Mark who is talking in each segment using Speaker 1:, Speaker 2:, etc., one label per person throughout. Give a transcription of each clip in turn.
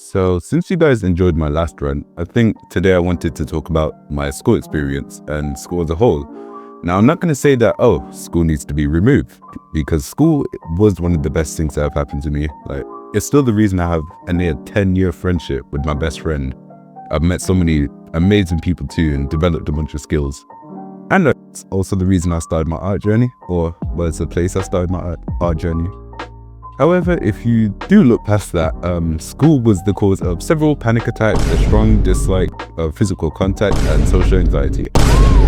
Speaker 1: So since you guys enjoyed my last run, I think today I wanted to talk about my school experience and school as a whole. Now, I'm not going to say that, school needs to be removed, because school was one of the best things that have happened to me. Like, it's still the reason I have a near 10-year friendship with my best friend. I've met so many amazing people too and developed a bunch of skills. And it's also the reason I started my art journey, or was the place I started my art journey. However, if you do look past that, school was the cause of several panic attacks, a strong dislike of physical contact, and social anxiety.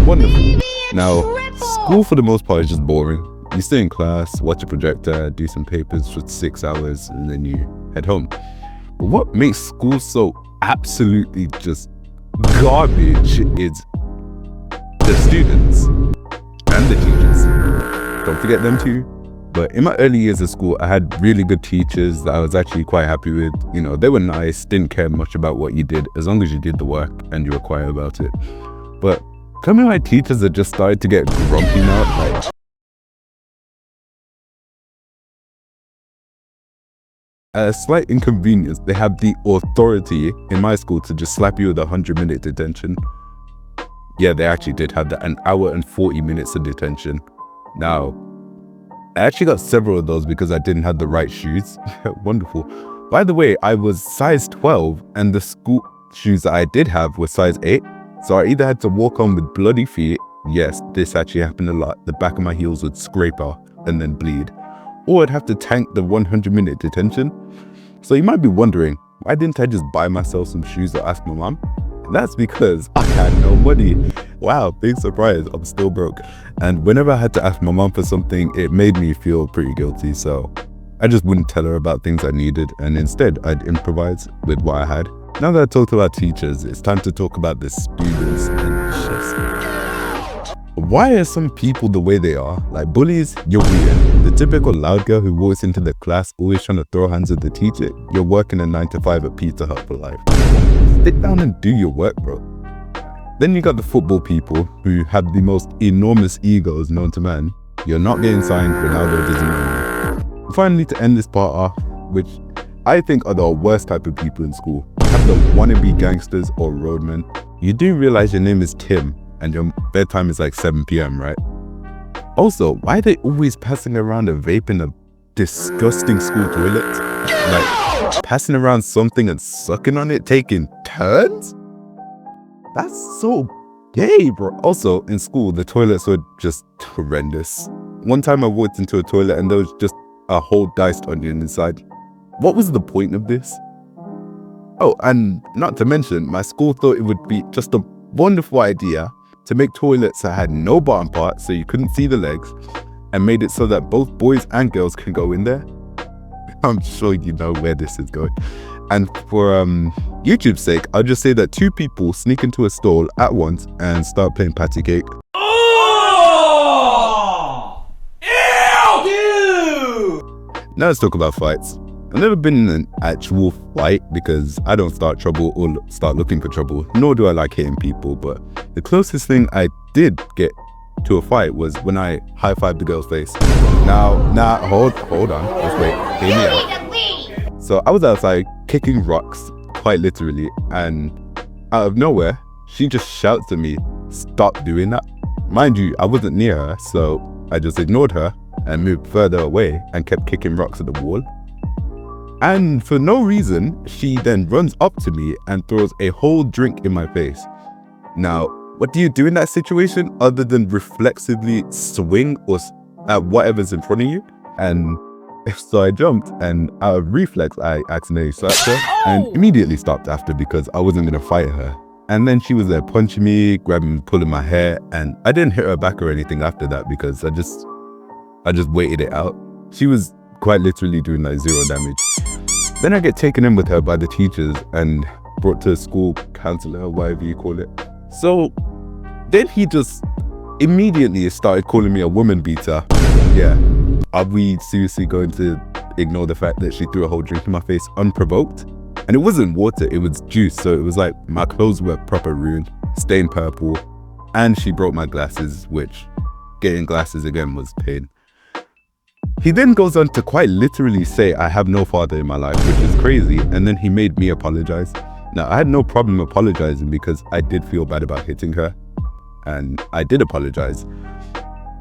Speaker 1: Wonderful. Now, school for the most part is just boring. You stay in class, watch a projector, do some papers for 6 hours, and then you head home. But what makes school so absolutely just garbage is the students and the teachers. Don't forget them too. But in my early years of school, I had really good teachers that I was actually quite happy with. You know, they were nice, didn't care much about what you did, as long as you did the work and you were quiet about it. But some of my teachers that just started to get grumpy now, like, at a slight inconvenience, they have the authority in my school to just slap you with 100-minute detention. Yeah, they actually did have that, an hour and 40 minutes of detention. Now, I actually got several of those because I didn't have the right shoes. Wonderful. By the way, I was size 12 and the school shoes that I did have were size 8. So I either had to walk on with bloody feet. Yes, this actually happened a lot. The back of my heels would scrape off and then bleed. Or I'd have to tank the 100-minute detention. So you might be wondering, why didn't I just buy myself some shoes or ask my mom? That's because I had no money. Wow, big surprise, I'm still broke. And whenever I had to ask my mom for something, it made me feel pretty guilty. So I just wouldn't tell her about things I needed, and instead I'd improvise with what I had. Now that I talked about teachers, it's time to talk about the students and just why are some people the way they are? Like bullies, you're weird. The typical loud girl who walks into the class always trying to throw hands at the teacher, you're working a 9-to-5 at Pizza Hut for life. Sit down and do your work, bro. Then you got the football people who have the most enormous egos known to man. You're not getting signed, Ronaldo doesn't know you. Finally, to end this part off, which I think are the worst type of people in school, you have the wannabe gangsters or roadmen. You do realize your name is Tim and your bedtime is like 7 p.m, right? Also, why are they always passing around a vape in a disgusting school toilet? Like, passing around something and sucking on it, taking turns? That's so gay, bro. Also, in school, the toilets were just horrendous. One time I walked into a toilet and there was just a whole diced onion inside. What was the point of this? Oh, and not to mention, my school thought it would be just a wonderful idea to make toilets that had no bottom part so you couldn't see the legs, and made it so that both boys and girls can go in there. I'm sure you know where this is going. And for YouTube's sake, I'll just say that 2 people sneak into a stall at once and start playing patty cake.
Speaker 2: Oh! Ew!
Speaker 1: Now let's talk about fights. I've never been in an actual fight because I don't start trouble or start looking for trouble, nor do I like hitting people, but the closest thing I did get to a fight was when I high-fived the girl's face. Now, hold on, just wait, hear me out. So I was outside kicking rocks, quite literally, and out of nowhere, she just shouts at me, "Stop doing that." Mind you, I wasn't near her, so I just ignored her and moved further away and kept kicking rocks at the wall. And for no reason, she then runs up to me and throws a whole drink in my face. Now, what do you do in that situation other than reflexively swing or at whatever's in front of you? And so I jumped, and out of reflex, I accidentally slapped her and immediately stopped after because I wasn't going to fight her. And then she was there punching me, grabbing, pulling my hair, and I didn't hit her back or anything after that because I just waited it out. She was quite literally doing like 0 damage. Then I get taken in with her by the teachers and brought to a school counselor, whatever you call it. So then he just immediately started calling me a woman beater. Yeah. Are we seriously going to ignore the fact that she threw a whole drink in my face unprovoked? And it wasn't water, it was juice. So it was like my clothes were proper ruined, stained purple, and she broke my glasses, which getting glasses again was pain. He then goes on to quite literally say, I have no father in my life, which is crazy. And then he made me apologize. Now, I had no problem apologizing because I did feel bad about hitting her. And I did apologize.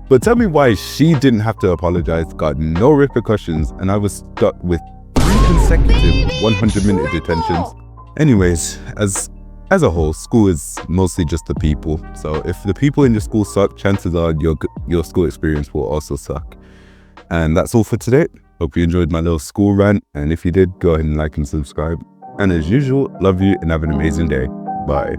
Speaker 1: But tell me why she didn't have to apologize, got no repercussions, and I was stuck with 3 consecutive 100-minute detentions. Anyways, as a whole, school is mostly just the people. So if the people in your school suck, chances are your school experience will also suck. And that's all for today. Hope you enjoyed my little school rant. And if you did, go ahead and like and subscribe. And as usual, love you and have an amazing day. Bye.